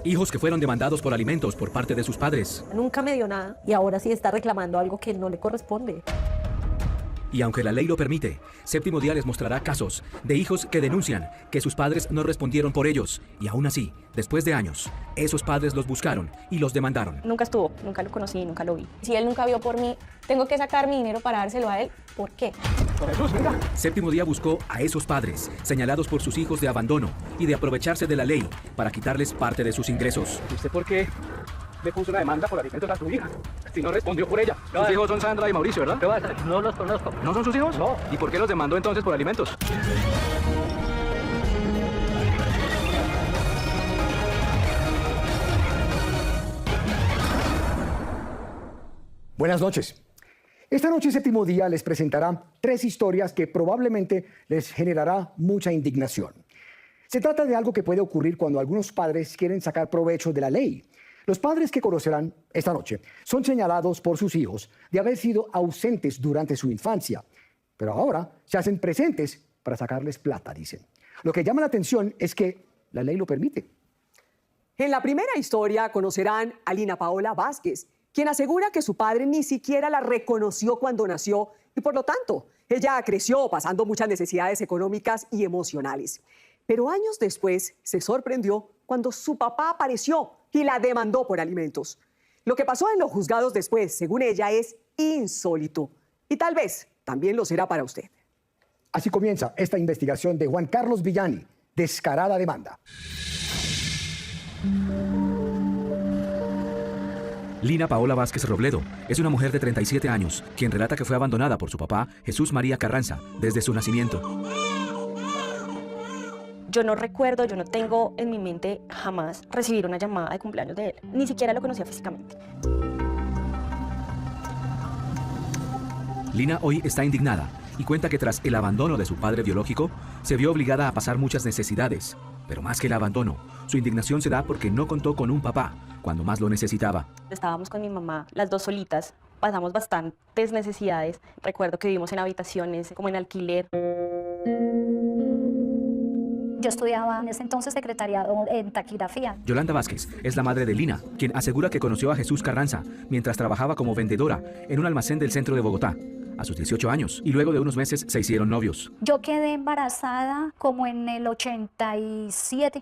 Hijos que fueron demandados por alimentos por parte de sus padres. Nunca me dio nada y ahora sí está reclamando algo que no le corresponde. Y aunque la ley lo permite, Séptimo Día les mostrará casos de hijos que denuncian que sus padres no respondieron por ellos. Y aún así, después de años, esos padres los buscaron y los demandaron. Nunca estuvo, nunca lo conocí, nunca lo vi. Si él nunca vio por mí, tengo que sacar mi dinero para dárselo a él. ¿Por qué? Séptimo Día buscó a esos padres, señalados por sus hijos de abandono y de aprovecharse de la ley para quitarles parte de sus ingresos. ¿Y usted por qué le puso una demanda por alimentos a su hija? Si no respondió por ella. Sus hijos son Sandra y Mauricio, ¿verdad? No los conozco. ¿No son sus hijos? No. ¿Y por qué los demandó entonces por alimentos? Buenas noches. Esta noche Séptimo Día les presentará 3 historias que probablemente les generará mucha indignación. Se trata de algo que puede ocurrir cuando algunos padres quieren sacar provecho de la ley. Los padres que conocerán esta noche son señalados por sus hijos de haber sido ausentes durante su infancia, pero ahora se hacen presentes para sacarles plata, dicen. Lo que llama la atención es que la ley lo permite. En la primera historia conocerán a Lina Paola Vázquez, quien asegura que su padre ni siquiera la reconoció cuando nació y por lo tanto ella creció pasando muchas necesidades económicas y emocionales. Pero años después se sorprendió cuando su papá apareció y la demandó por alimentos. Lo que pasó en los juzgados después, según ella, es insólito y tal vez también lo será para usted. Así comienza esta investigación de Juan Carlos Villani, Descarada Demanda. Lina Paola Vázquez Robledo es una mujer de 37 años, quien relata que fue abandonada por su papá, Jesús María Carranza, desde su nacimiento. Yo no recuerdo, yo no tengo en mi mente jamás recibir una llamada de cumpleaños de él. Ni siquiera lo conocía físicamente. Lina hoy está indignada y cuenta que tras el abandono de su padre biológico, se vio obligada a pasar muchas necesidades. Pero más que el abandono, su indignación se da porque no contó con un papá cuando más lo necesitaba. Estábamos con mi mamá, las dos solitas, pasamos bastantes necesidades. Recuerdo que vivimos en habitaciones, como en alquiler. Yo estudiaba en ese entonces secretariado en taquigrafía. Yolanda Vázquez es la madre de Lina, quien asegura que conoció a Jesús Carranza mientras trabajaba como vendedora en un almacén del centro de Bogotá, a sus 18 años, y luego de unos meses se hicieron novios. Yo quedé embarazada como en el 87.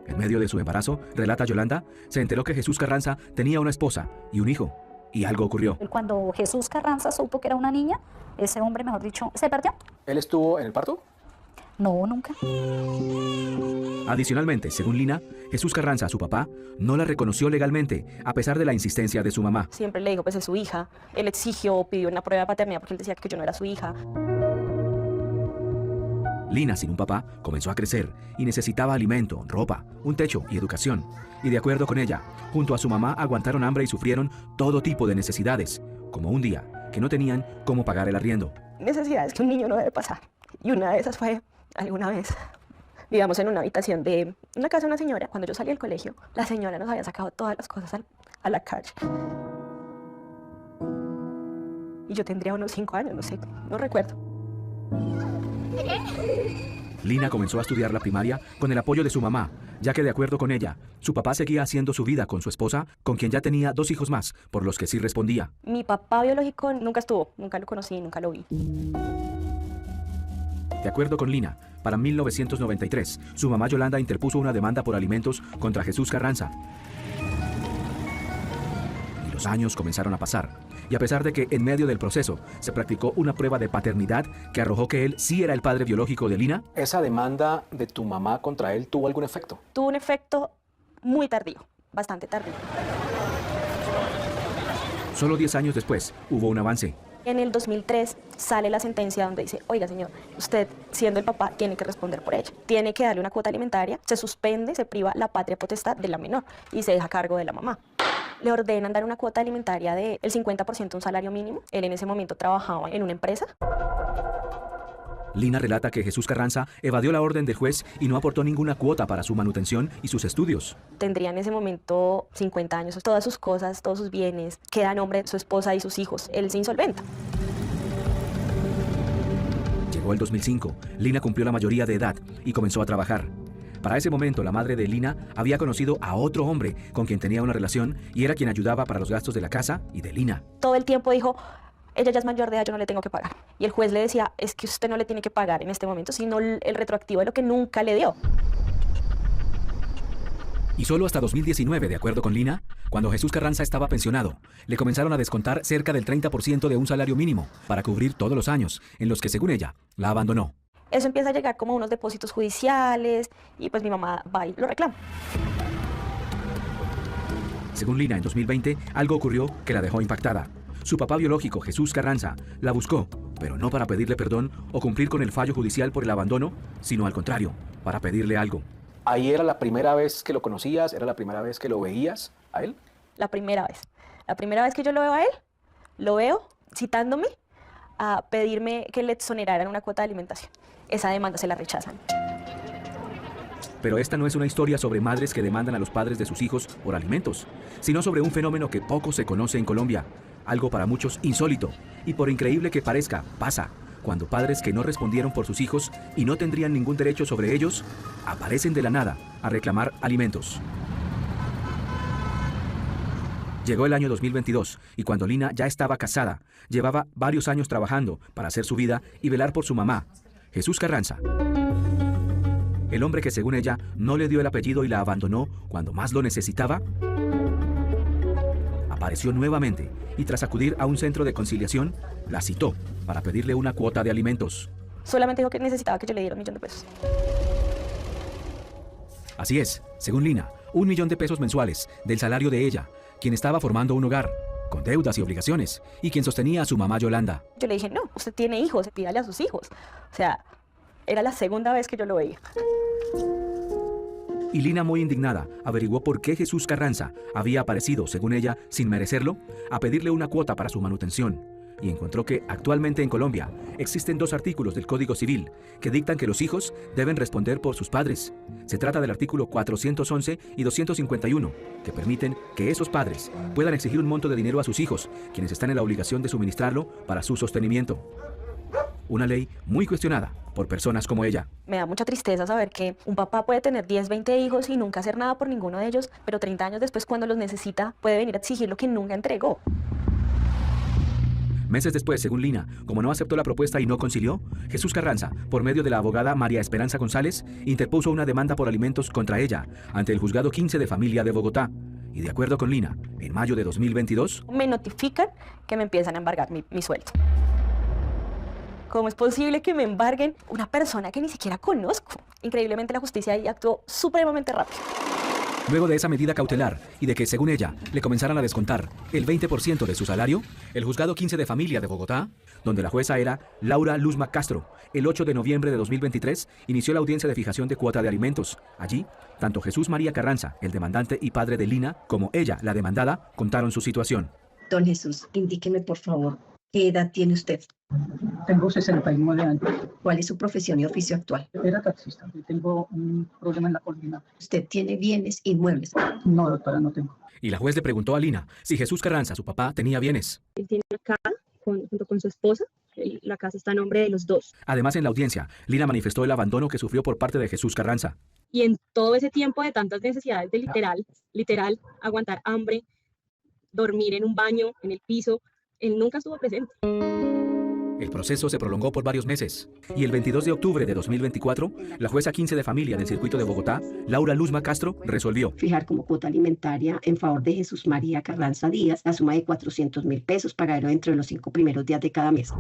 En medio de su embarazo, relata Yolanda, se enteró que Jesús Carranza tenía una esposa y un hijo, y algo ocurrió. Cuando Jesús Carranza supo que era una niña, ese hombre, mejor dicho, se perdió. ¿Él estuvo en el parto? No, nunca. Adicionalmente, según Lina, Jesús Carranza, su papá, no la reconoció legalmente, a pesar de la insistencia de su mamá. Siempre le dijo, pues es su hija. Él exigió, pidió una prueba de paternidad porque él decía que yo no era su hija. Lina, sin un papá, comenzó a crecer y necesitaba alimento, ropa, un techo y educación. Y de acuerdo con ella, junto a su mamá aguantaron hambre y sufrieron todo tipo de necesidades, como un día que no tenían cómo pagar el arriendo. Necesidades que un niño no debe pasar. Y una de esas fue, alguna vez, vivíamos en una habitación de una casa de una señora. Cuando yo salí del colegio, la señora nos había sacado todas las cosas a la calle. Y yo tendría unos 5 años, no sé, no recuerdo. Lina comenzó a estudiar la primaria con el apoyo de su mamá, ya que de acuerdo con ella, su papá seguía haciendo su vida con su esposa, con quien ya tenía 2 hijos más, por los que sí respondía. Mi papá biológico nunca estuvo, nunca lo conocí, nunca lo vi. De acuerdo con Lina, para 1993, su mamá Yolanda interpuso una demanda por alimentos contra Jesús Carranza. Y los años comenzaron a pasar. Y a pesar de que en medio del proceso se practicó una prueba de paternidad que arrojó que él sí era el padre biológico de Lina, ¿esa demanda de tu mamá contra él tuvo algún efecto? Tuvo un efecto muy tardío, bastante tardío. Solo 10 años después hubo un avance. En el 2003 sale la sentencia donde dice, oiga señor, usted siendo el papá tiene que responder por ella. Tiene que darle una cuota alimentaria, se suspende, se priva la patria potestad de la menor y se deja a cargo de la mamá. Le ordenan dar una cuota alimentaria del 50% de un salario mínimo. Él en ese momento trabajaba en una empresa. Lina relata que Jesús Carranza evadió la orden del juez y no aportó ninguna cuota para su manutención y sus estudios. Tendría en ese momento 50 años, todas sus cosas, todos sus bienes, queda a nombre de su esposa y sus hijos. Él se insolventa. Llegó el 2005, Lina cumplió la mayoría de edad y comenzó a trabajar. Para ese momento, la madre de Lina había conocido a otro hombre con quien tenía una relación y era quien ayudaba para los gastos de la casa y de Lina. Todo el tiempo dijo, ella ya es mayor de edad, yo no le tengo que pagar. Y el juez le decía, es que usted no le tiene que pagar en este momento, sino el retroactivo de lo que nunca le dio. Y solo hasta 2019, de acuerdo con Lina, cuando Jesús Carranza estaba pensionado, le comenzaron a descontar cerca del 30% de un salario mínimo para cubrir todos los años en los que, según ella, la abandonó. Eso empieza a llegar como unos depósitos judiciales y pues mi mamá va y lo reclama. Según Lina, en 2020, algo ocurrió que la dejó impactada. Su papá biológico, Jesús Carranza, la buscó, pero no para pedirle perdón o cumplir con el fallo judicial por el abandono, sino al contrario, para pedirle algo. ¿Ahí era la primera vez que lo conocías? ¿Era la primera vez que lo veías a él? La primera vez. La primera vez que yo lo veo a él, lo veo citándome a pedirme que le exoneraran una cuota de alimentación. Esa demanda se la rechazan. Pero esta no es una historia sobre madres que demandan a los padres de sus hijos por alimentos, sino sobre un fenómeno que poco se conoce en Colombia, algo para muchos insólito, y por increíble que parezca, pasa cuando padres que no respondieron por sus hijos y no tendrían ningún derecho sobre ellos, aparecen de la nada a reclamar alimentos. Llegó el año 2022 y cuando Lina ya estaba casada, llevaba varios años trabajando para hacer su vida y velar por su mamá, Jesús Carranza. El hombre que, según ella, no le dio el apellido y la abandonó cuando más lo necesitaba, apareció nuevamente y tras acudir a un centro de conciliación, la citó para pedirle una cuota de alimentos. Solamente dijo que necesitaba que yo le diera $1.000.000. Así es, según Lina, $1.000.000 mensuales del salario de ella, quien estaba formando un hogar, con deudas y obligaciones, y quien sostenía a su mamá Yolanda. Yo le dije, no, usted tiene hijos, pídale a sus hijos. O sea, era la segunda vez que yo lo veía. Y Lina, muy indignada, averiguó por qué Jesús Carranza había aparecido, según ella, sin merecerlo, a pedirle una cuota para su manutención. Y encontró que actualmente en Colombia existen 2 artículos del Código Civil que dictan que los hijos deben responder por sus padres. Se trata del artículo 411 y 251, que permiten que esos padres puedan exigir un monto de dinero a sus hijos, quienes están en la obligación de suministrarlo para su sostenimiento. Una ley muy cuestionada por personas como ella. Me da mucha tristeza saber que un papá puede tener 10, 20 hijos y nunca hacer nada por ninguno de ellos, pero 30 años después, cuando los necesita, puede venir a exigir lo que nunca entregó. Meses después, según Lina, como no aceptó la propuesta y no concilió, Jesús Carranza, por medio de la abogada María Esperanza González, interpuso una demanda por alimentos contra ella ante el Juzgado 15 de Familia de Bogotá. Y de acuerdo con Lina, en mayo de 2022... me notifican que me empiezan a embargar mi sueldo. ¿Cómo es posible que me embarguen una persona que ni siquiera conozco? Increíblemente la justicia ahí actuó supremamente rápido. Luego de esa medida cautelar y de que, según ella, le comenzaran a descontar el 20% de su salario, el Juzgado 15 de Familia de Bogotá, donde la jueza era Laura Luzma Castro, el 8 de noviembre de 2023, inició la audiencia de fijación de cuota de alimentos. Allí, tanto Jesús María Carranza, el demandante y padre de Lina, como ella, la demandada, contaron su situación. Don Jesús, indíqueme por favor, ¿qué edad tiene usted? Tengo 69 años. ¿Cuál es su profesión y oficio actual? Era taxista y tengo un problema en la columna. ¿Usted tiene bienes inmuebles? No, doctora, no tengo. Y la juez le preguntó a Lina si Jesús Carranza, su papá, tenía bienes. Él tiene una casa junto con su esposa. La casa está a nombre de los dos. Además, en la audiencia, Lina manifestó el abandono que sufrió por parte de Jesús Carranza. Y en todo ese tiempo de tantas necesidades de literal, aguantar hambre, dormir en un baño, en el piso, él nunca estuvo presente. El proceso se prolongó por varios meses y el 22 de octubre de 2024, la jueza 15 de familia del circuito de Bogotá, Laura Luzma Castro, resolvió Fijar como cuota alimentaria en favor de Jesús María Carranza Díaz la suma de $400.000, pagadero dentro de los 5 primeros días de cada mes.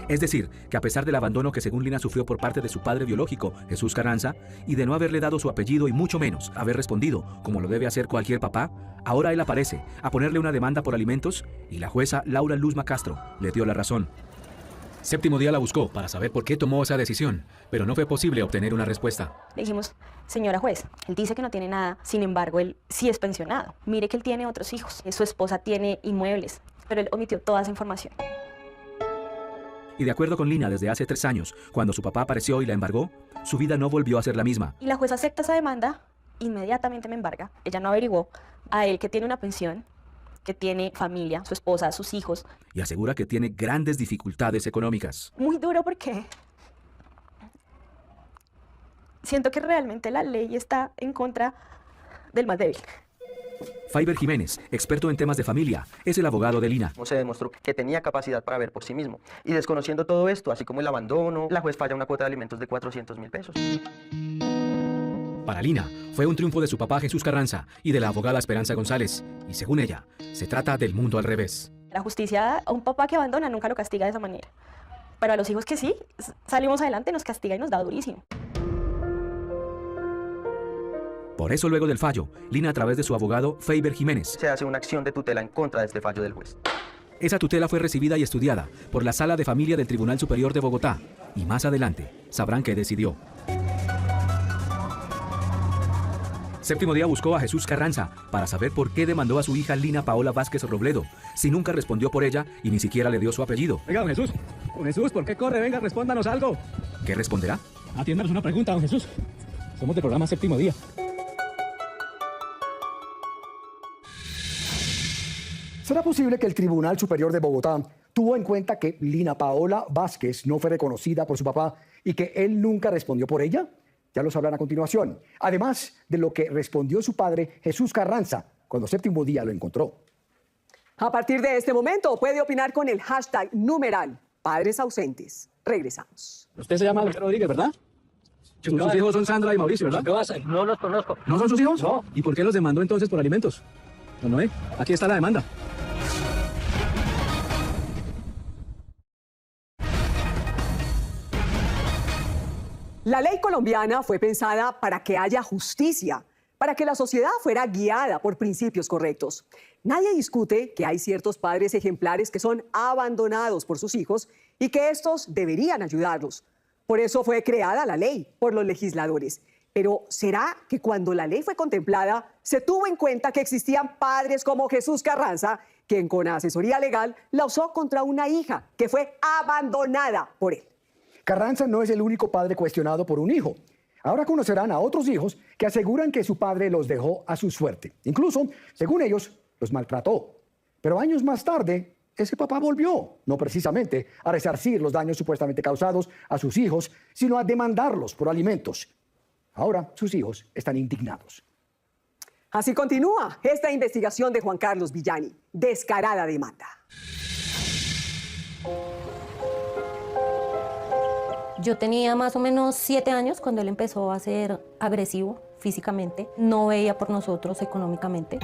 Es decir, que a pesar del abandono que según Lina sufrió por parte de su padre biológico, Jesús Carranza, y de no haberle dado su apellido y mucho menos haber respondido como lo debe hacer cualquier papá, ahora él aparece a ponerle una demanda por alimentos y la jueza Laura Luzma Castro le dio la razón. Séptimo Día la buscó para saber por qué tomó esa decisión, pero no fue posible obtener una respuesta. Le dijimos, señora juez, él dice que no tiene nada, sin embargo, él sí es pensionado. Mire que él tiene otros hijos, su esposa tiene inmuebles, pero él omitió toda esa información. Y de acuerdo con Lina, desde hace 3 años, cuando su papá apareció y la embargó, su vida no volvió a ser la misma. Y la jueza acepta esa demanda, inmediatamente me embarga. Ella no averiguó a él que tiene una pensión, que tiene familia, su esposa, sus hijos. Y asegura que tiene grandes dificultades económicas. Muy duro porque siento que realmente la ley está en contra del más débil. Faiber Jiménez, experto en temas de familia, es el abogado de Lina. Se demostró que tenía capacidad para ver por sí mismo. Y desconociendo todo esto, así como el abandono, la juez falla una cuota de alimentos de 400.000 pesos. Para Lina, fue un triunfo de su papá Jesús Carranza y de la abogada Esperanza González. Y según ella, se trata del mundo al revés. La justicia a un papá que abandona nunca lo castiga de esa manera. Pero a los hijos que sí, salimos adelante, nos castiga y nos da durísimo. Por eso, luego del fallo, Lina, a través de su abogado Faiber Jiménez, Se hace una acción de tutela en contra de este fallo del juez. esa tutela fue recibida y estudiada por la Sala de Familia del Tribunal Superior de Bogotá. Y más adelante, sabrán qué decidió. Séptimo Día buscó a Jesús Carranza para saber por qué demandó a su hija Lina Paola Vázquez Robledo, si nunca respondió por ella y ni siquiera le dio su apellido. Oiga, don Jesús, ¿por qué corre? Venga, respóndanos algo. ¿Qué responderá? Atiéndanos una pregunta, don Jesús. Somos del programa Séptimo Día. ¿Será posible que el Tribunal Superior de Bogotá tuvo en cuenta que Lina Paola Vázquez no fue reconocida por su papá y que él nunca respondió por ella? Ya lo sabrán a continuación. Además de lo que respondió su padre Jesús Carranza cuando Séptimo Día lo encontró. A partir de este momento puede opinar con el hashtag numeral Padres Ausentes. Regresamos. Usted se llama Rodríguez, ¿verdad? Sus hijos son Sandra y Mauricio, ¿verdad? No los conozco. ¿No son sus hijos? No. ¿Y por qué los demandó entonces por alimentos? Don Noé, aquí está la demanda. La ley colombiana fue pensada para que haya justicia, para que la sociedad fuera guiada por principios correctos. Nadie discute que hay ciertos padres ejemplares que son abandonados por sus hijos y que estos deberían ayudarlos. Por eso fue creada la ley por los legisladores. Pero ¿será que cuando la ley fue contemplada se tuvo en cuenta que existían padres como Jesús Carranza, quien con asesoría legal la usó contra una hija que fue abandonada por él? Carranza no es el único padre cuestionado por un hijo. Ahora conocerán a otros hijos que aseguran que su padre los dejó a su suerte. Incluso, según ellos, los maltrató. Pero años más tarde, ese papá volvió, no precisamente a resarcir los daños supuestamente causados a sus hijos, sino a demandarlos por alimentos. Ahora sus hijos están indignados. Así continúa esta investigación de Juan Carlos Villani. Descarada demanda. Yo tenía más o menos 7 años cuando él empezó a ser agresivo físicamente. No veía por nosotros económicamente.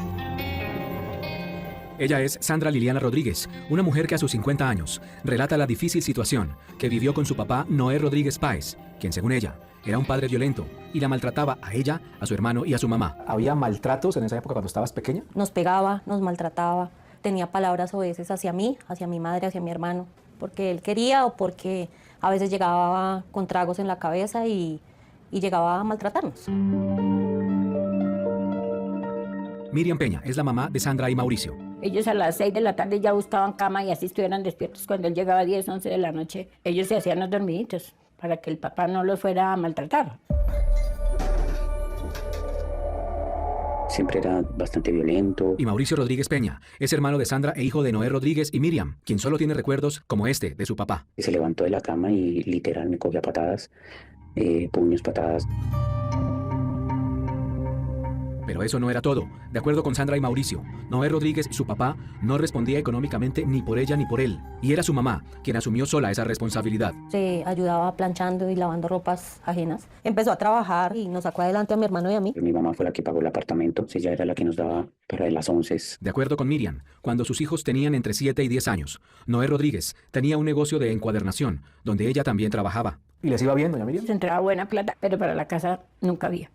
Ella es Sandra Liliana Rodríguez, una mujer que a sus 50 años relata la difícil situación que vivió con su papá Noé Rodríguez Páez, quien según ella era un padre violento y la maltrataba a ella, a su hermano y a su mamá. ¿Había maltratos en esa época cuando estabas pequeña? Nos pegaba, nos maltrataba. Tenía palabras a veces hacia mí, hacia mi madre, hacia mi hermano, porque él quería o porque a veces llegaba con tragos en la cabeza y llegaba a maltratarnos. Miriam Peña es la mamá de Sandra y Mauricio. Ellos a las 6 de la tarde ya buscaban cama y así estuvieran despiertos. Cuando él llegaba a 10, 11 de la noche, ellos se hacían los dormiditos para que el papá no los fuera a maltratar. Siempre era bastante violento. Y Mauricio Rodríguez Peña es hermano de Sandra e hijo de Noé Rodríguez y Miriam, quien solo tiene recuerdos como este de su papá. Se levantó de la cama y literal me cogió a patadas, puños, patadas. Pero eso no era todo. De acuerdo con Sandra y Mauricio, Noé Rodríguez, su papá, no respondía económicamente ni por ella ni por él. Y era su mamá quien asumió sola esa responsabilidad. Se ayudaba planchando y lavando ropas ajenas. Empezó a trabajar y nos sacó adelante a mi hermano y a mí. Mi mamá fue la que pagó el apartamento, ella era la que nos daba para las 11. De acuerdo con Miriam, cuando sus hijos tenían entre 7 y 10 años, Noé Rodríguez tenía un negocio de encuadernación, donde ella también trabajaba. ¿Y les iba bien, doña Miriam? Se entraba buena plata, pero para la casa nunca había.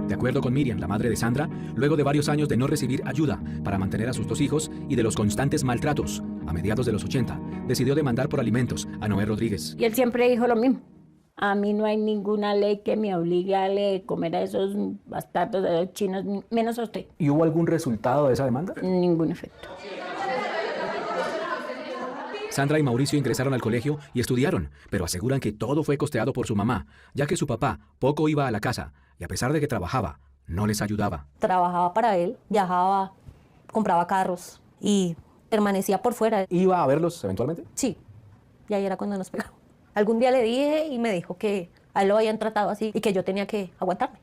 De acuerdo con Miriam, la madre de Sandra, luego de varios años de no recibir ayuda para mantener a sus 2 hijos y de los constantes maltratos, a mediados de los 80, decidió demandar por alimentos a Noé Rodríguez. Y él siempre dijo lo mismo. A mí no hay ninguna ley que me obligue a comer a esos bastardos de los chinos, menos a usted. ¿Y hubo algún resultado de esa demanda? Ningún efecto. Sandra y Mauricio ingresaron al colegio y estudiaron, pero aseguran que todo fue costeado por su mamá, ya que su papá poco iba a la casa y a pesar de que trabajaba, no les ayudaba. Trabajaba para él, viajaba, compraba carros y permanecía por fuera. ¿Iba a verlos eventualmente? Sí, y ahí era cuando nos pegamos. Algún día le dije y me dijo que a él lo habían tratado así y que yo tenía que aguantarme.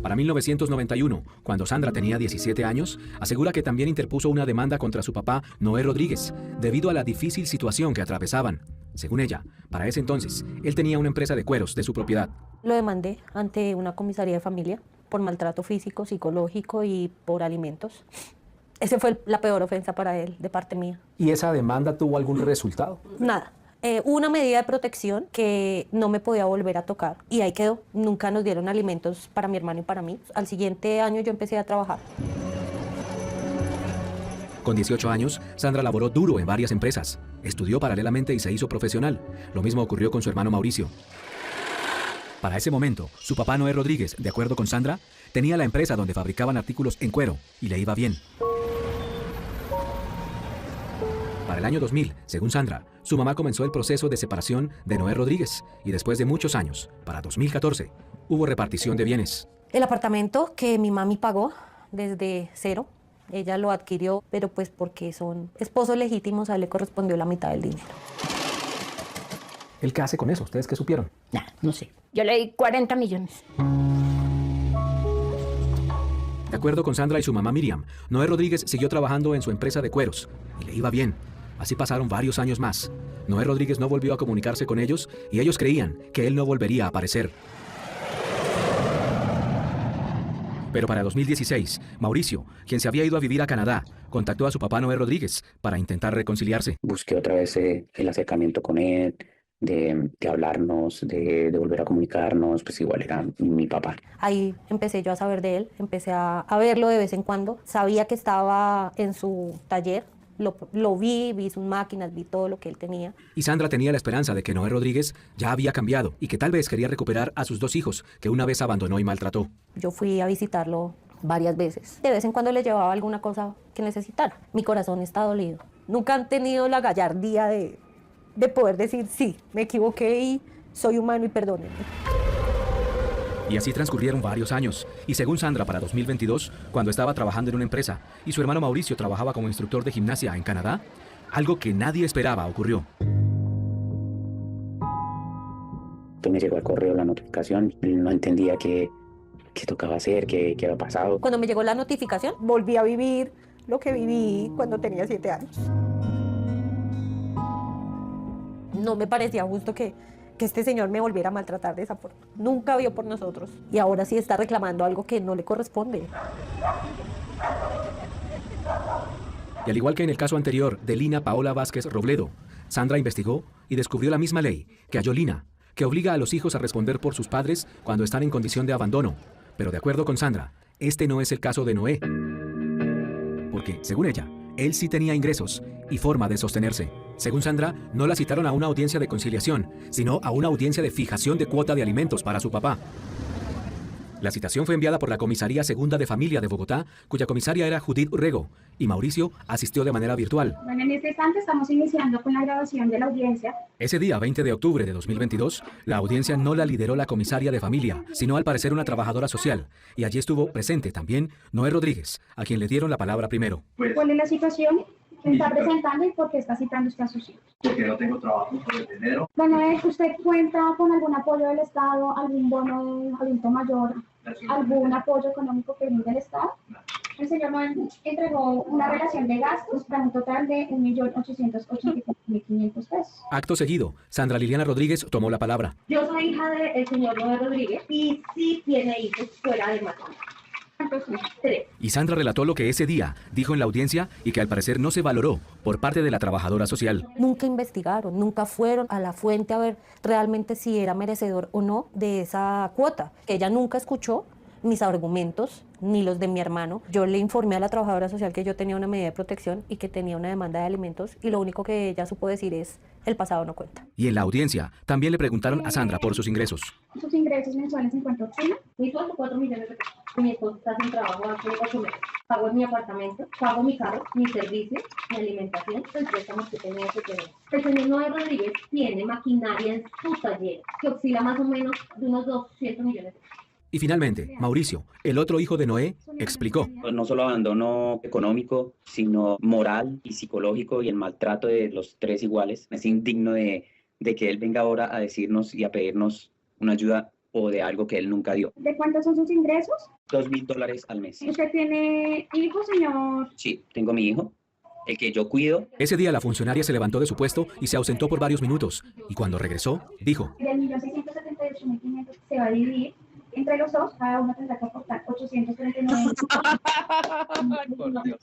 Para 1991, cuando Sandra tenía 17 años, asegura que también interpuso una demanda contra su papá, Noé Rodríguez, debido a la difícil situación que atravesaban. Según ella, para ese entonces, él tenía una empresa de cueros de su propiedad. Lo demandé ante una comisaría de familia por maltrato físico, psicológico y por alimentos. Esa fue la peor ofensa para él, de parte mía. ¿Y esa demanda tuvo algún resultado? Nada. Una medida de protección que no me podía volver a tocar y ahí quedó. Nunca nos dieron alimentos para mi hermano y para mí. Al siguiente año yo empecé a trabajar. Con 18 años, Sandra laboró duro en varias empresas. Estudió paralelamente y se hizo profesional. Lo mismo ocurrió con su hermano Mauricio. Para ese momento, su papá Noé Rodríguez, de acuerdo con Sandra, tenía la empresa donde fabricaban artículos en cuero y le iba bien. Para el año 2000, según Sandra, su mamá comenzó el proceso de separación de Noé Rodríguez y después de muchos años, para 2014, hubo repartición de bienes. El apartamento que mi mami pagó desde cero, ella lo adquirió, pero pues porque son esposos legítimos, a él le correspondió la mitad del dinero. ¿Él qué hace con eso? ¿Ustedes qué supieron? No sé. Yo le di 40 millones. De acuerdo con Sandra y su mamá Miriam, Noé Rodríguez siguió trabajando en su empresa de cueros y le iba bien. Así pasaron varios años más. Noé Rodríguez no volvió a comunicarse con ellos y ellos creían que él no volvería a aparecer. Pero para 2016, Mauricio, quien se había ido a vivir a Canadá, contactó a su papá Noé Rodríguez para intentar reconciliarse. Busqué otra vez el acercamiento con él, de hablarnos, de volver a comunicarnos, pues igual era mi papá. Ahí empecé yo a saber de él, empecé a verlo de vez en cuando. Sabía que estaba en su taller, lo vi sus máquinas, vi todo lo que él tenía. Y Sandra tenía la esperanza de que Noé Rodríguez ya había cambiado y que tal vez quería recuperar a sus 2 hijos que una vez abandonó y maltrató. Yo fui a visitarlo varias veces. De vez en cuando le llevaba alguna cosa que necesitara. Mi corazón está dolido. Nunca han tenido la gallardía de poder decir, sí, me equivoqué y soy humano y perdónenme. Y así transcurrieron varios años. Y según Sandra, para 2022, cuando estaba trabajando en una empresa y su hermano Mauricio trabajaba como instructor de gimnasia en Canadá, algo que nadie esperaba ocurrió. Me llegó al correo la notificación, no entendía qué tocaba hacer, qué había pasado. Cuando me llegó la notificación, volví a vivir lo que viví cuando tenía 7 años. No me parecía justo que este señor me volviera a maltratar de esa forma. Nunca vio por nosotros. Y ahora sí está reclamando algo que no le corresponde. Y al igual que en el caso anterior de Lina Paola Vázquez Robledo, Sandra investigó y descubrió la misma ley que halló Lina, que obliga a los hijos a responder por sus padres cuando están en condición de abandono. Pero de acuerdo con Sandra, este no es el caso de Noé. Porque, según ella, él sí tenía ingresos y forma de sostenerse. Según Sandra, no la citaron a una audiencia de conciliación, sino a una audiencia de fijación de cuota de alimentos para su papá. La citación fue enviada por la Comisaría Segunda de Familia de Bogotá, cuya comisaria era Judith Urrego, y Mauricio asistió de manera virtual. Bueno, en este instante estamos iniciando con la grabación de la audiencia. Ese día, 20 de octubre de 2022, la audiencia no la lideró la comisaria de familia, sino al parecer una trabajadora social, y allí estuvo presente también Noé Rodríguez, a quien le dieron la palabra primero. ¿Cuál es la situación que está presentando y por qué está citando usted a sus hijos? Porque no tengo trabajo por el dinero. Bueno, ¿usted cuenta con algún apoyo del Estado, algún bono de adulto mayor, algún apoyo económico que brinda el Estado? El señor Noel entregó una relación de gastos para un total de 1.884.500 pesos. Acto seguido, Sandra Liliana Rodríguez tomó la palabra. Yo soy hija del señor Noel Rodríguez y sí tiene hijos fuera de matrimonio. Y Sandra relató lo que ese día dijo en la audiencia y que al parecer no se valoró por parte de la trabajadora social. Nunca investigaron, nunca fueron a la fuente a ver realmente si era merecedor o no de esa cuota. Ella nunca escuchó mis argumentos ni los de mi hermano. Yo le informé a la trabajadora social que yo tenía una medida de protección y que tenía una demanda de alimentos y lo único que ella supo decir es el pasado no cuenta. Y en la audiencia también le preguntaron a Sandra por sus ingresos. Sus ingresos mensuales en cuanto a China, mi sueldo 4 millones de pesos. Mi esposo está sin trabajo hace 8 meses. Pago mi apartamento, pago mi carro, mi servicio, mi alimentación, el préstamo que tenía que tener. El señor Noé Rodríguez tiene maquinaria en su taller que oscila más o menos de unos 200 millones de pesos. Y finalmente, Mauricio, el otro hijo de Noé, explicó. No solo abandono económico, sino moral y psicológico y el maltrato de los tres iguales. Es indigno de que él venga ahora a decirnos y a pedirnos una ayuda o de algo que él nunca dio. ¿De cuántos son sus ingresos? $2.000 al mes. ¿Usted tiene hijos, señor? Sí, tengo mi hijo, el que yo cuido. Ese día la funcionaria se levantó de su puesto y se ausentó por varios minutos. Y cuando regresó, dijo. Del 1.678.500 se va a dividir entre los dos, cada uno tendrá que aportar 839.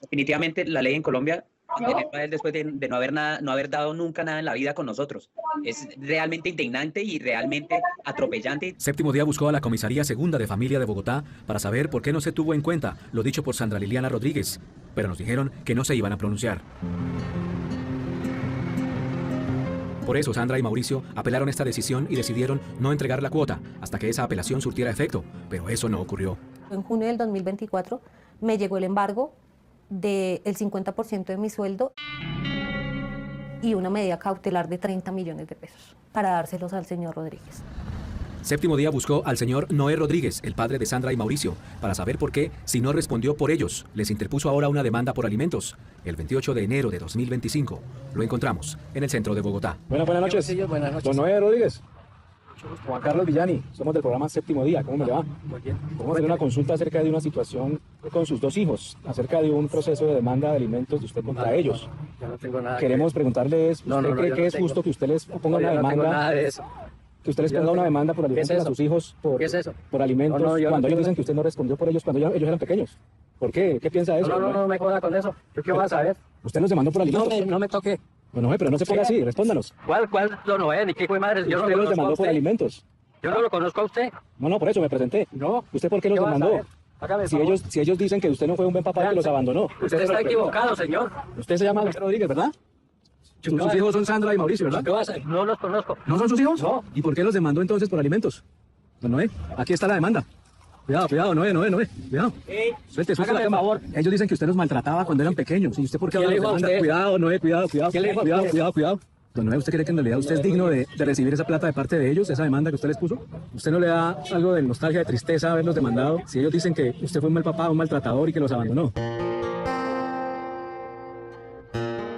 Definitivamente la ley en Colombia, después de no haber dado nunca nada en la vida con nosotros, es realmente indignante y realmente atropellante. Séptimo Día buscó a la Comisaría Segunda de Familia de Bogotá para saber por qué no se tuvo en cuenta lo dicho por Sandra Liliana Rodríguez, pero nos dijeron que no se iban a pronunciar. Por eso Sandra y Mauricio apelaron esta decisión y decidieron no entregar la cuota hasta que esa apelación surtiera efecto, pero eso no ocurrió. En junio del 2024 me llegó el embargo del 50% de mi sueldo y una medida cautelar de 30 millones de pesos para dárselos al señor Rodríguez. Séptimo Día buscó al señor Noé Rodríguez, el padre de Sandra y Mauricio, para saber por qué, si no respondió por ellos, les interpuso ahora una demanda por alimentos. El 28 de enero de 2025 lo encontramos en el centro de Bogotá. Buenas noches. Buenas noches. Don Noé Rodríguez. Juan Carlos Villani, somos del programa Séptimo Día. ¿Cómo me le va? Muy bien. Vamos a hacer una consulta acerca de una situación con sus dos hijos, acerca de un proceso de demanda de alimentos de usted contra ellos. Yo no tengo nada. Queremos preguntarle, ¿usted cree que es justo que usted les ponga una demanda? No tengo nada de eso. Que usted les ponga una demanda por alimentos a sus hijos ¿Qué es eso? por alimentos cuando ellos dicen que usted no respondió por ellos cuando ellos eran pequeños. ¿Por qué? ¿Qué piensa de eso? No me joda con eso. ¿Yo qué voy a saber? ¿Usted los demandó por alimentos? No me toque. Bueno, pero no se ponga así, respóndanos. ¿Cuál don Noé? Ni qué hijo de madre. Yo no ¿Usted lo los demandó por alimentos? Yo no lo conozco a usted. No, por eso me presenté. No. ¿Usted por qué los demandó? Si ellos dicen que usted no fue un buen papá que los abandonó. Usted está equivocado, señor. Usted se llama José Rodríguez, ¿verdad? Sus hijos son Sandra y Mauricio, ¿verdad? ¿Qué va a hacer? No los conozco. ¿No son sus hijos? No. ¿Y por qué los demandó entonces por alimentos? Don Noé, aquí está la demanda. Cuidado, Noé. Cuidado. Suelte la cama. Favor. Ellos dicen que usted los maltrataba cuando eran pequeños. ¿Y usted por qué ¿Quién ahora le los dijo a demanda? usted? Cuidado, Noé, cuidado. ¿Quién le dijo a usted? Cuidado. Don Noé, ¿usted cree que en realidad usted es digno de recibir esa plata de parte de ellos, esa demanda que usted les puso? ¿Usted no le da algo de nostalgia, de tristeza haberlos demandado si ellos dicen que usted fue un mal papá, un maltratador y que los abandonó?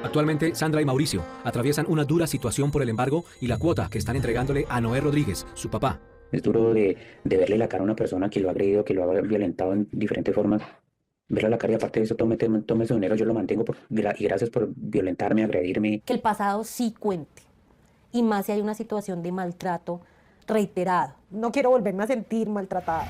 Actualmente, Sandra y Mauricio atraviesan una dura situación por el embargo y la cuota que están entregándole a Noé Rodríguez, su papá. Es duro de verle la cara a una persona que lo ha agredido, que lo ha violentado en diferentes formas. Verle la cara y aparte de eso, tome su dinero, yo lo mantengo y gracias por violentarme, agredirme. Que el pasado sí cuente, y más si hay una situación de maltrato reiterado. No quiero volverme a sentir maltratada.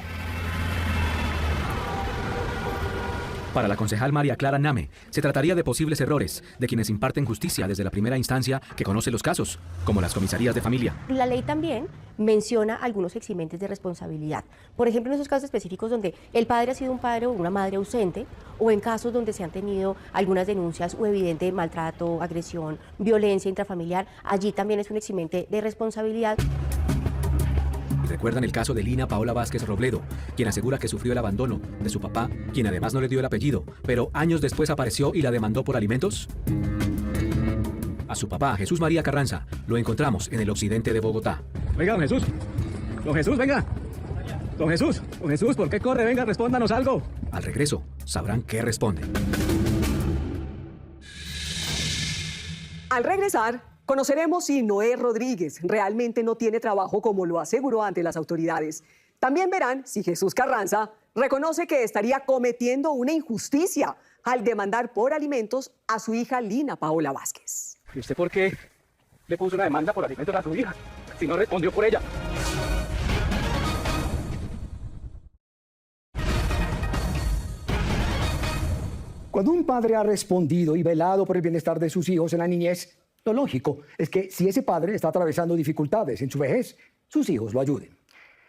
Para la concejal María Clara Name, se trataría de posibles errores de quienes imparten justicia desde la primera instancia que conoce los casos, como las comisarías de familia. La ley también menciona algunos eximentes de responsabilidad. Por ejemplo, en esos casos específicos donde el padre ha sido un padre o una madre ausente, o en casos donde se han tenido algunas denuncias o evidente maltrato, agresión, violencia intrafamiliar, allí también es un eximente de responsabilidad. ¿Recuerdan el caso de Lina Paola Vázquez Robledo, quien asegura que sufrió el abandono de su papá, quien además no le dio el apellido, pero años después apareció y la demandó por alimentos? A su papá, Jesús María Carranza, lo encontramos en el occidente de Bogotá. Venga, don Jesús. Don Jesús, venga. Don Jesús, ¿por qué corre? Venga, respóndanos algo. Al regreso, sabrán qué responde. Al regresar, conoceremos si Noé Rodríguez realmente no tiene trabajo como lo aseguró ante las autoridades. También verán si Jesús Carranza reconoce que estaría cometiendo una injusticia al demandar por alimentos a su hija Lina Paola Vázquez. ¿Y usted por qué le puso una demanda por alimentos a su hija si no respondió por ella? Cuando un padre ha respondido y velado por el bienestar de sus hijos en la niñez, lo lógico es que si ese padre está atravesando dificultades en su vejez, sus hijos lo ayuden.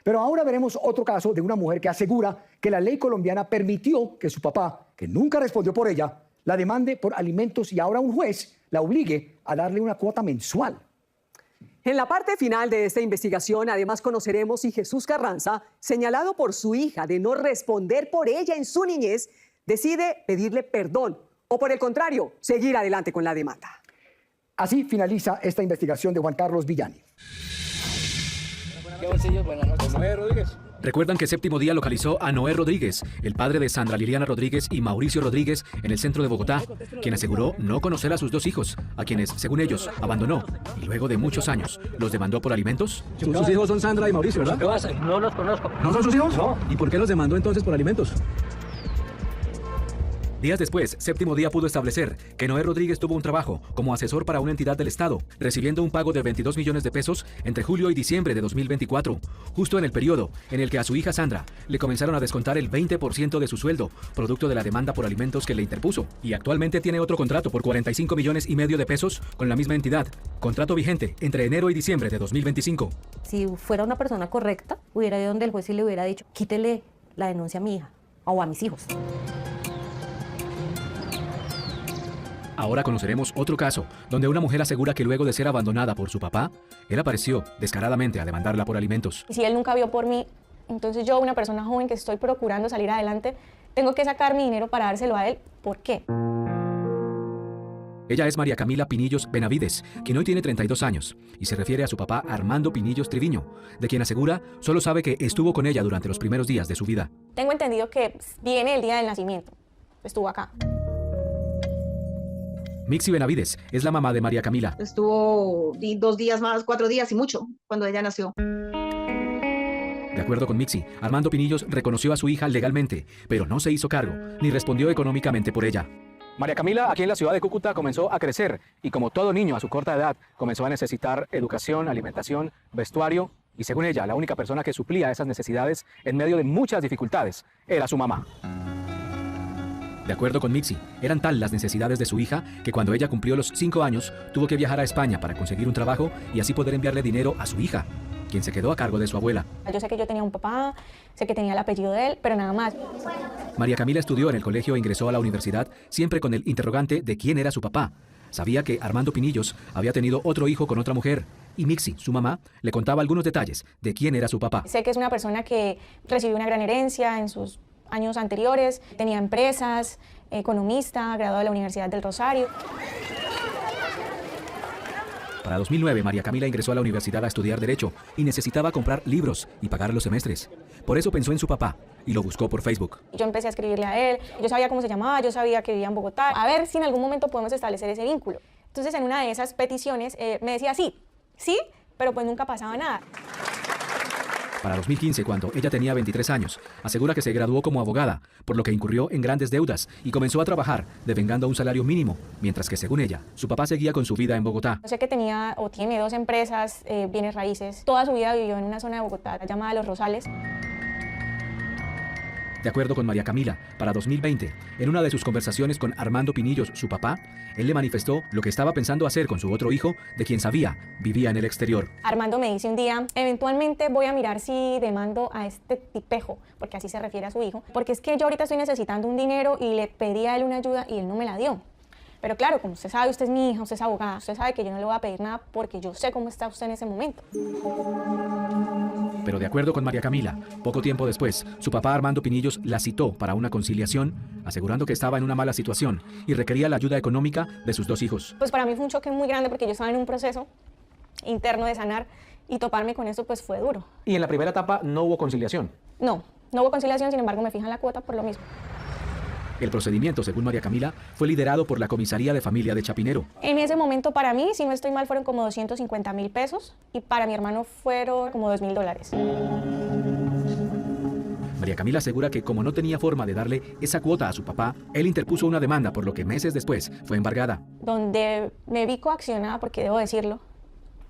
Pero ahora veremos otro caso de una mujer que asegura que la ley colombiana permitió que su papá, que nunca respondió por ella, la demande por alimentos y ahora un juez la obligue a darle una cuota mensual. En la parte final de esta investigación, además conoceremos si Jesús Carranza, señalado por su hija de no responder por ella en su niñez, decide pedirle perdón o, por el contrario, seguir adelante con la demanda. Así finaliza esta investigación de Juan Carlos Villani. ¿Qué bolsillos? Buenas noches. Rodríguez. Recuerdan que Séptimo Día localizó a Noé Rodríguez, el padre de Sandra Liliana Rodríguez y Mauricio Rodríguez, en el centro de Bogotá, quien aseguró no conocer a sus dos hijos, a quienes, según ellos, abandonó y luego de muchos años los demandó por alimentos. Sus hijos son Sandra y Mauricio, ¿verdad? No los conozco. ¿No son sus hijos? No. ¿Y por qué los demandó entonces por alimentos? Días después, Séptimo Día pudo establecer que Noé Rodríguez tuvo un trabajo como asesor para una entidad del Estado, recibiendo un pago de 22 millones de pesos entre julio y diciembre de 2024, justo en el periodo en el que a su hija Sandra le comenzaron a descontar el 20% de su sueldo, producto de la demanda por alimentos que le interpuso. Y actualmente tiene otro contrato por 45 millones y medio de pesos con la misma entidad, contrato vigente entre enero y diciembre de 2025. Si fuera una persona correcta, hubiera ido donde el juez y le hubiera dicho, quítele la denuncia a mi hija o a mis hijos. Ahora conoceremos otro caso, donde una mujer asegura que luego de ser abandonada por su papá, él apareció descaradamente a demandarla por alimentos. Si él nunca vio por mí, entonces yo, una persona joven que estoy procurando salir adelante, tengo que sacar mi dinero para dárselo a él. ¿Por qué? Ella es María Camila Pinillos Benavides, quien hoy tiene 32 años, y se refiere a su papá Armando Pinillos Triviño, de quien asegura solo sabe que estuvo con ella durante los primeros días de su vida. Tengo entendido que viene el día del nacimiento. Estuvo acá. Mixi Benavides es la mamá de María Camila. Estuvo 2 días más, 4 días y mucho, cuando ella nació. De acuerdo con Mixi, Armando Pinillos reconoció a su hija legalmente, pero no se hizo cargo, ni respondió económicamente por ella. María Camila, aquí en la ciudad de Cúcuta, comenzó a crecer y, como todo niño a su corta edad, comenzó a necesitar educación, alimentación, vestuario y, según ella, la única persona que suplía esas necesidades en medio de muchas dificultades era su mamá. De acuerdo con Mixi, eran tal las necesidades de su hija que cuando ella cumplió los 5 años tuvo que viajar a España para conseguir un trabajo y así poder enviarle dinero a su hija, quien se quedó a cargo de su abuela. Yo sé que yo tenía un papá, sé que tenía el apellido de él, pero nada más. María Camila estudió en el colegio e ingresó a la universidad siempre con el interrogante de quién era su papá. Sabía que Armando Pinillos había tenido otro hijo con otra mujer y Mixi, su mamá, le contaba algunos detalles de quién era su papá. Sé que es una persona que recibió una gran herencia en sus años anteriores, tenía empresas, economista, graduado de la Universidad del Rosario. Para 2009, María Camila ingresó a la universidad a estudiar Derecho y necesitaba comprar libros y pagar los semestres. Por eso pensó en su papá y lo buscó por Facebook. Yo empecé a escribirle a él, yo sabía cómo se llamaba, yo sabía que vivía en Bogotá, a ver si en algún momento podemos establecer ese vínculo. Entonces, en una de esas peticiones me decía sí, pero pues nunca pasaba nada. Para 2015, cuando ella tenía 23 años, asegura que se graduó como abogada, por lo que incurrió en grandes deudas y comenzó a trabajar devengando un salario mínimo, mientras que, según ella, su papá seguía con su vida en Bogotá. Sé que tenía o tiene 2 empresas, bienes raíces. Toda su vida vivió en una zona de Bogotá llamada Los Rosales. De acuerdo con María Camila, para 2020, en una de sus conversaciones con Armando Pinillos, su papá, él le manifestó lo que estaba pensando hacer con su otro hijo, de quien sabía vivía en el exterior. Armando me dice un día, eventualmente voy a mirar si demando a este tipejo, porque así se refiere a su hijo, porque es que yo ahorita estoy necesitando un dinero y le pedí a él una ayuda y él no me la dio. Pero claro, como usted sabe, usted es mi hija, usted es abogada, usted sabe que yo no le voy a pedir nada porque yo sé cómo está usted en ese momento. Pero de acuerdo con María Camila, poco tiempo después, su papá Armando Pinillos la citó para una conciliación, asegurando que estaba en una mala situación y requería la ayuda económica de sus 2 hijos. Pues para mí fue un choque muy grande porque yo estaba en un proceso interno de sanar y toparme con eso pues fue duro. ¿Y en la primera etapa no hubo conciliación? No hubo conciliación, sin embargo me fijan la cuota por lo mismo. El procedimiento, según María Camila, fue liderado por la Comisaría de Familia de Chapinero. En ese momento para mí, si no estoy mal, fueron como 250.000 pesos y para mi hermano fueron como $2.000. María Camila asegura que como no tenía forma de darle esa cuota a su papá, él interpuso una demanda por lo que meses después fue embargada. Donde me vi coaccionada, porque debo decirlo,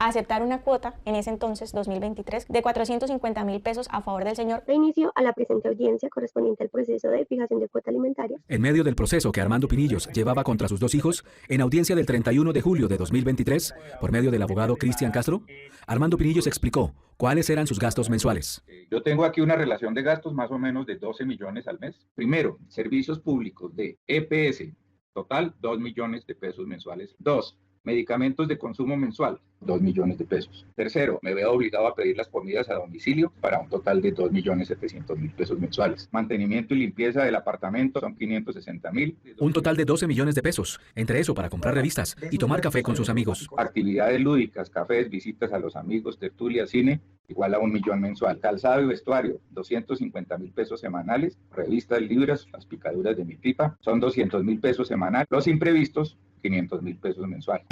a aceptar una cuota, en ese entonces, 2023, de 450.000 pesos a favor del señor. Da inicio a la presente audiencia correspondiente al proceso de fijación de cuota alimentaria. En medio del proceso que Armando Pinillos llevaba contra sus 2 hijos, en audiencia del 31 de julio de 2023, por medio del abogado Cristian Castro, Armando Pinillos explicó cuáles eran sus gastos mensuales. Yo tengo aquí una relación de gastos más o menos de 12 millones al mes. Primero, servicios públicos de EPS, total 2 millones de pesos mensuales. 2, Medicamentos de consumo mensual, 2 millones de pesos. Tercero, me veo obligado a pedir las comidas a domicilio para un total de 2.700.000 pesos mensuales. Mantenimiento y limpieza del apartamento son 560.000. Un total de 12 millones de pesos. Entre eso para comprar revistas y tomar café con sus amigos. Actividades lúdicas, cafés, visitas a los amigos, tertulia, cine, igual a 1 millón mensual. Calzado y vestuario, 250.000 pesos semanales. Revistas, libros, las picaduras de mi pipa, son 200.000 pesos semanales. Los imprevistos, 500.000 pesos mensuales.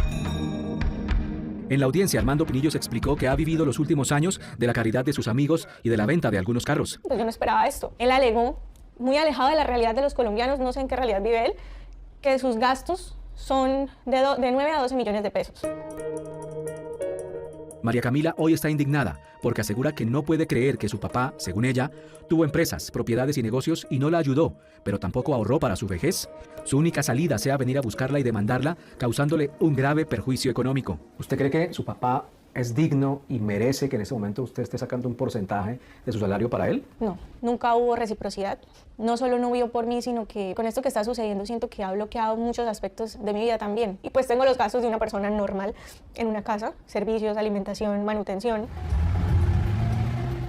En la audiencia, Armando Pinillos explicó que ha vivido los últimos años de la caridad de sus amigos y de la venta de algunos carros. Pues yo no esperaba esto. Él alegó, muy alejado de la realidad de los colombianos, no sé en qué realidad vive él, que sus gastos son de 9 a 12 millones de pesos. María Camila hoy está indignada porque asegura que no puede creer que su papá, según ella, tuvo empresas, propiedades y negocios y no la ayudó, pero tampoco ahorró para su vejez. Su única salida sea venir a buscarla y demandarla, causándole un grave perjuicio económico. ¿Usted cree que su papá es digno y merece que en este momento usted esté sacando un porcentaje de su salario para él? No, nunca hubo reciprocidad. No solo no vio por mí, sino que con esto que está sucediendo siento que ha bloqueado muchos aspectos de mi vida también. Y pues tengo los gastos de una persona normal en una casa, servicios, alimentación, manutención.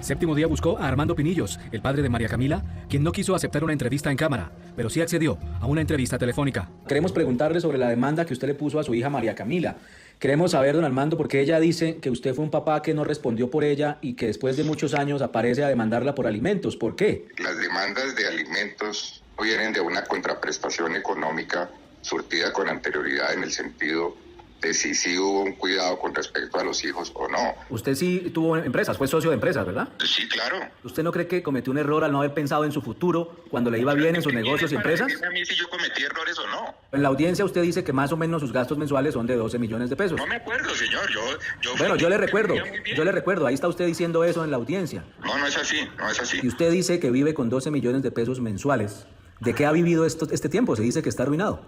Séptimo Día buscó a Armando Pinillos, el padre de María Camila, quien no quiso aceptar una entrevista en cámara, pero sí accedió a una entrevista telefónica. Queremos preguntarle sobre la demanda que usted le puso a su hija María Camila. Queremos saber, don Armando, por qué ella dice que usted fue un papá que no respondió por ella y que después de muchos años aparece a demandarla por alimentos. ¿Por qué? Las demandas de alimentos vienen de una contraprestación económica surtida con anterioridad en el sentido de si sí hubo un cuidado con respecto a los hijos o no. Usted sí tuvo empresas, fue socio de empresas, ¿verdad? Sí, claro. ¿Usted no cree que cometió un error al no haber pensado en su futuro cuando le iba bien en sus negocios y empresas? A mí si yo cometí errores o no. En la audiencia usted dice que más o menos sus gastos mensuales son de 12 millones de pesos. No me acuerdo, señor. Bueno, yo le recuerdo, ahí está usted diciendo eso en la audiencia. No, no es así, no es así. Y usted dice que vive con 12 millones de pesos mensuales. ¿De qué ha vivido este tiempo? Se dice que está arruinado.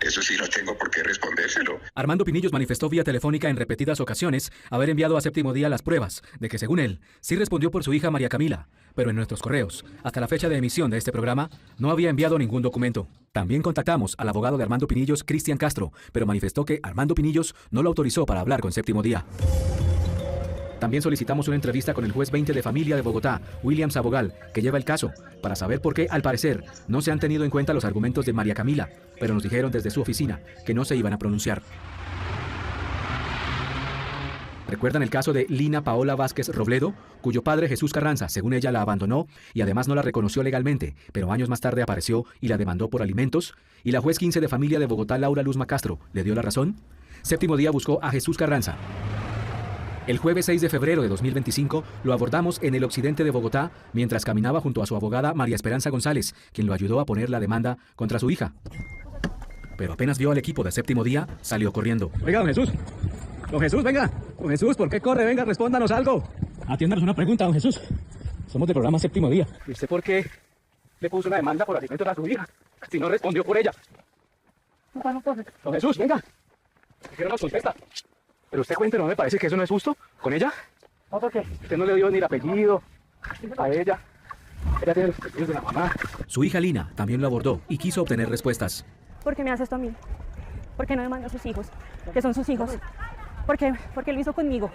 Eso sí no tengo por qué respondérselo. Armando Pinillos manifestó vía telefónica en repetidas ocasiones haber enviado a Séptimo Día las pruebas de que, según él, sí respondió por su hija María Camila, pero en nuestros correos, hasta la fecha de emisión de este programa, no había enviado ningún documento. También contactamos al abogado de Armando Pinillos, Cristian Castro, pero manifestó que Armando Pinillos no lo autorizó para hablar con Séptimo Día. También solicitamos una entrevista con el juez 20 de familia de Bogotá, William Sabogal, que lleva el caso, para saber por qué, al parecer, no se han tenido en cuenta los argumentos de María Camila, pero nos dijeron desde su oficina que no se iban a pronunciar. ¿Recuerdan el caso de Lina Paola Vázquez Robledo, cuyo padre Jesús Carranza, según ella, la abandonó y además no la reconoció legalmente, pero años más tarde apareció y la demandó por alimentos? ¿Y la juez 15 de familia de Bogotá, Laura Luzma Castro, le dio la razón? Séptimo Día buscó a Jesús Carranza. El jueves 6 de febrero de 2025 lo abordamos en el occidente de Bogotá mientras caminaba junto a su abogada María Esperanza González, quien lo ayudó a poner la demanda contra su hija. Pero apenas vio al equipo de Séptimo Día, salió corriendo. Oiga, don Jesús. Don Jesús, venga. Don Jesús, ¿por qué corre? Venga, respóndanos algo. Atiéndanos una pregunta, don Jesús. Somos del programa Séptimo Día. ¿Y usted por qué le puso una demanda por alimentos a su hija si no respondió por ella? Don Jesús, venga. ¿Por qué no nos contesta? Pero usted cuente, ¿no me parece que eso no es justo con ella? No, ¿por qué? Usted no le dio ni el apellido a ella. Ella tiene los apellidos de la mamá. Su hija Lina también lo abordó y quiso obtener respuestas. ¿Por qué me hace esto a mí? ¿Por qué no demanda a sus hijos? Que son sus hijos. ¿Por qué? Porque lo hizo conmigo.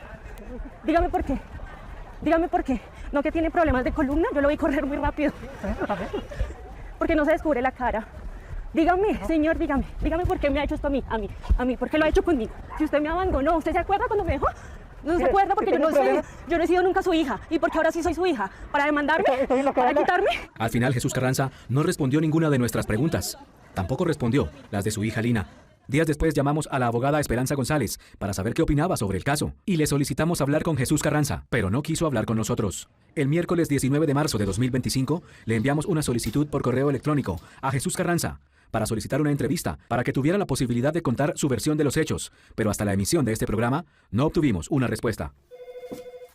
Dígame por qué. Dígame por qué. No que tiene problemas de columna, yo lo voy a correr muy rápido. Porque no se descubre la cara. Dígame, señor, dígame por qué me ha hecho esto a mí, ¿por qué lo ha hecho conmigo? Si usted me abandonó, ¿usted se acuerda cuando me dejó? No se acuerda porque yo no he sido nunca su hija, y porque ahora sí soy su hija, ¿para demandarme? ¿Para quitarme? Al final Jesús Carranza no respondió ninguna de nuestras preguntas, tampoco respondió las de su hija Lina. Días después llamamos a la abogada Esperanza González para saber qué opinaba sobre el caso y le solicitamos hablar con Jesús Carranza, pero no quiso hablar con nosotros. El miércoles 19 de marzo de 2025 le enviamos una solicitud por correo electrónico a Jesús Carranza para solicitar una entrevista para que tuviera la posibilidad de contar su versión de los hechos, pero hasta la emisión de este programa no obtuvimos una respuesta.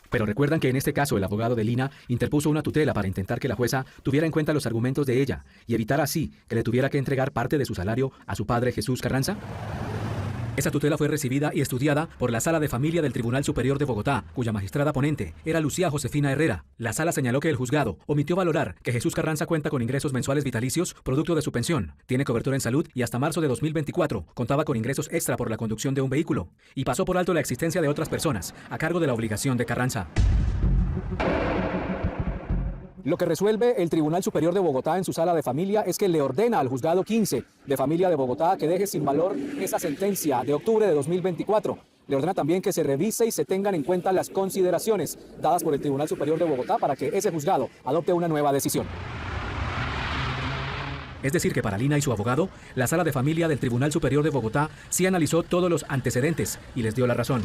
Pero recuerdan que en este caso el abogado de Lina interpuso una tutela para intentar que la jueza tuviera en cuenta los argumentos de ella y evitar así que le tuviera que entregar parte de su salario a su padre Jesús Carranza. Esa tutela fue recibida y estudiada por la Sala de Familia del Tribunal Superior de Bogotá, cuya magistrada ponente era Lucía Josefina Herrera. La sala señaló que el juzgado omitió valorar que Jesús Carranza cuenta con ingresos mensuales vitalicios producto de su pensión, tiene cobertura en salud y hasta marzo de 2024 contaba con ingresos extra por la conducción de un vehículo, y pasó por alto la existencia de otras personas a cargo de la obligación de Carranza. Lo que resuelve el Tribunal Superior de Bogotá en su sala de familia es que le ordena al Juzgado 15 de Familia de Bogotá que deje sin valor esa sentencia de octubre de 2024. Le ordena también que se revise y se tengan en cuenta las consideraciones dadas por el Tribunal Superior de Bogotá para que ese juzgado adopte una nueva decisión. Es decir, que para Lina y su abogado, la Sala de Familia del Tribunal Superior de Bogotá sí analizó todos los antecedentes y les dio la razón.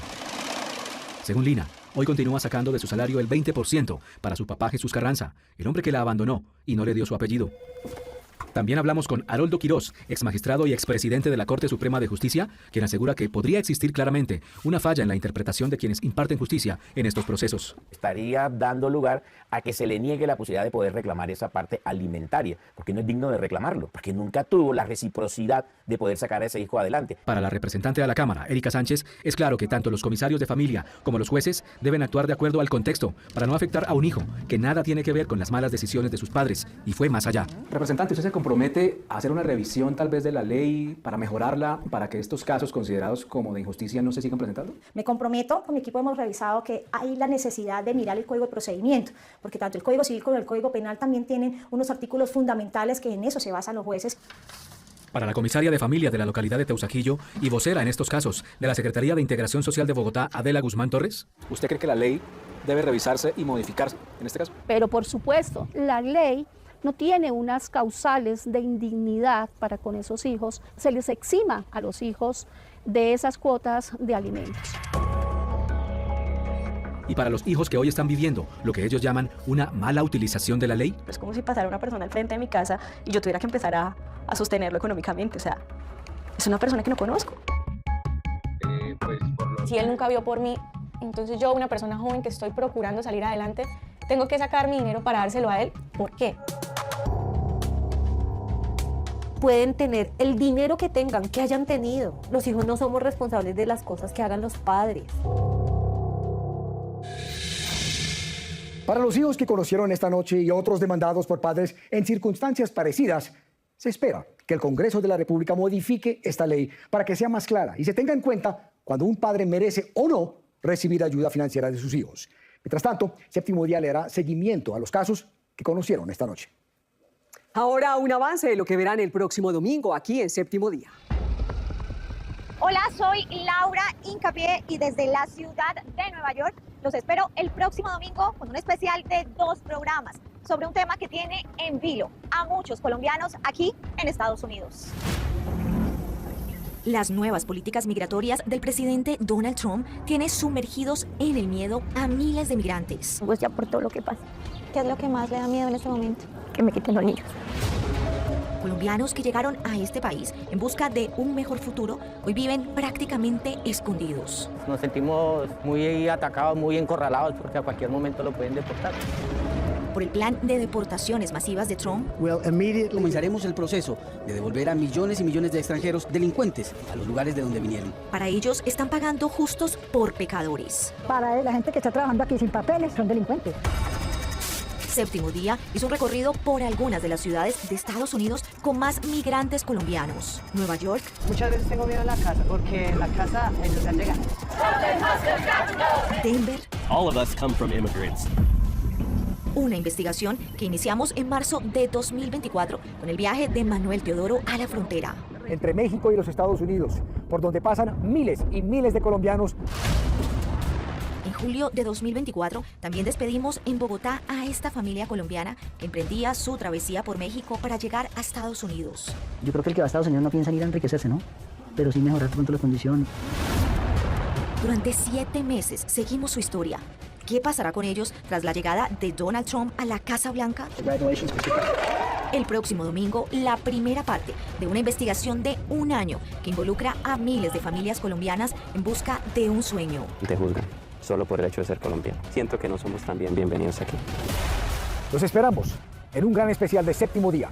Según Lina, hoy continúa sacando de su salario el 20% para su papá Jesús Carranza, el hombre que la abandonó y no le dio su apellido. También hablamos con Haroldo Quirós, exmagistrado y expresidente de la Corte Suprema de Justicia, quien asegura que podría existir claramente una falla en la interpretación de quienes imparten justicia en estos procesos. Estaría dando lugar a que se le niegue la posibilidad de poder reclamar esa parte alimentaria, porque no es digno de reclamarlo, porque nunca tuvo la reciprocidad de poder sacar a ese hijo adelante. Para la representante de la Cámara, Erika Sánchez, es claro que tanto los comisarios de familia como los jueces deben actuar de acuerdo al contexto para no afectar a un hijo que nada tiene que ver con las malas decisiones de sus padres y fue más allá. Representante, ¿usted se compromete a hacer una revisión tal vez de la ley para mejorarla, para que estos casos considerados como de injusticia no se sigan presentando? Me comprometo, con mi equipo hemos revisado que hay la necesidad de mirar el Código de Procedimiento, porque tanto el Código Civil como el Código Penal también tienen unos artículos fundamentales que en eso se basan los jueces. Para la comisaria de familia de la localidad de Teusaquillo y vocera en estos casos de la Secretaría de Integración Social de Bogotá, Adela Guzmán Torres. ¿Usted cree que la ley debe revisarse y modificarse en este caso? Pero por supuesto, la ley no tiene unas causales de indignidad para con esos hijos. Se les exima a los hijos de esas cuotas de alimentos. Y para los hijos que hoy están viviendo lo que ellos llaman una mala utilización de la ley. Es como si pasara una persona al frente de mi casa y yo tuviera que empezar a sostenerlo económicamente. O sea, es una persona que no conozco. Si él nunca vio por mí, entonces yo, una persona joven que estoy procurando salir adelante, tengo que sacar mi dinero para dárselo a él. ¿Por qué? Pueden tener el dinero que tengan, que hayan tenido. Los hijos no somos responsables de las cosas que hagan los padres. Para los hijos que conocieron esta noche y otros demandados por padres en circunstancias parecidas, se espera que el Congreso de la República modifique esta ley para que sea más clara y se tenga en cuenta cuando un padre merece o no recibir ayuda financiera de sus hijos. Mientras tanto, Séptimo Día le hará seguimiento a los casos que conocieron esta noche. Ahora un avance de lo que verán el próximo domingo aquí en Séptimo Día. Hola, soy Laura Hincapié y desde la ciudad de Nueva York los espero el próximo domingo con un especial de 2 programas sobre un tema que tiene en vilo a muchos colombianos aquí en Estados Unidos. Las nuevas políticas migratorias del presidente Donald Trump tienen sumergidos en el miedo a miles de migrantes. Pues ya por todo lo que pasa. ¿Qué es lo que más le da miedo en este momento? Que me quiten los niños. Colombianos que llegaron a este país en busca de un mejor futuro hoy viven prácticamente escondidos. Nos sentimos muy atacados, muy encorralados porque a cualquier momento lo pueden deportar. Por el plan de deportaciones masivas de Trump, comenzaremos el proceso de devolver a millones y millones de extranjeros delincuentes a los lugares de donde vinieron. Para ellos están pagando justos por pecadores. Para la gente que está trabajando aquí sin papeles son delincuentes. Séptimo Día hizo un recorrido por algunas de las ciudades de Estados Unidos con más migrantes colombianos. Nueva York. Muchas veces tengo miedo en la casa porque en la casa ellos ya llegan. Denver. All of us come from immigrants. Una investigación que iniciamos en marzo de 2024 con el viaje de Manuel Teodoro a la frontera. Entre México y los Estados Unidos, por donde pasan miles y miles de colombianos. En julio de 2024 también despedimos en Bogotá a esta familia colombiana que emprendía su travesía por México para llegar a Estados Unidos. Yo creo que el que va a Estados Unidos no piensa en ir a enriquecerse, ¿no? Pero sí mejorar pronto las condiciones. Durante 7 meses seguimos su historia. ¿Qué pasará con ellos tras la llegada de Donald Trump a la Casa Blanca? El próximo domingo, la primera parte de una investigación de 1 año que involucra a miles de familias colombianas en busca de un sueño. Te juzgan solo por el hecho de ser colombiano. Siento que no somos tan bienvenidos aquí. Los esperamos en un gran especial de Séptimo Día.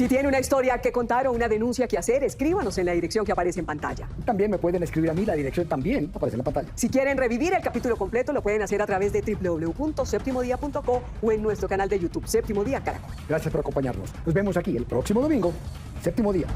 Si tiene una historia que contar o una denuncia que hacer, escríbanos en la dirección que aparece en pantalla. También me pueden escribir a mí, la dirección también aparece en la pantalla. Si quieren revivir el capítulo completo, lo pueden hacer a través de www.septimodia.co o en nuestro canal de YouTube, Séptimo Día Caracol. Gracias por acompañarnos. Nos vemos aquí el próximo domingo, Séptimo Día.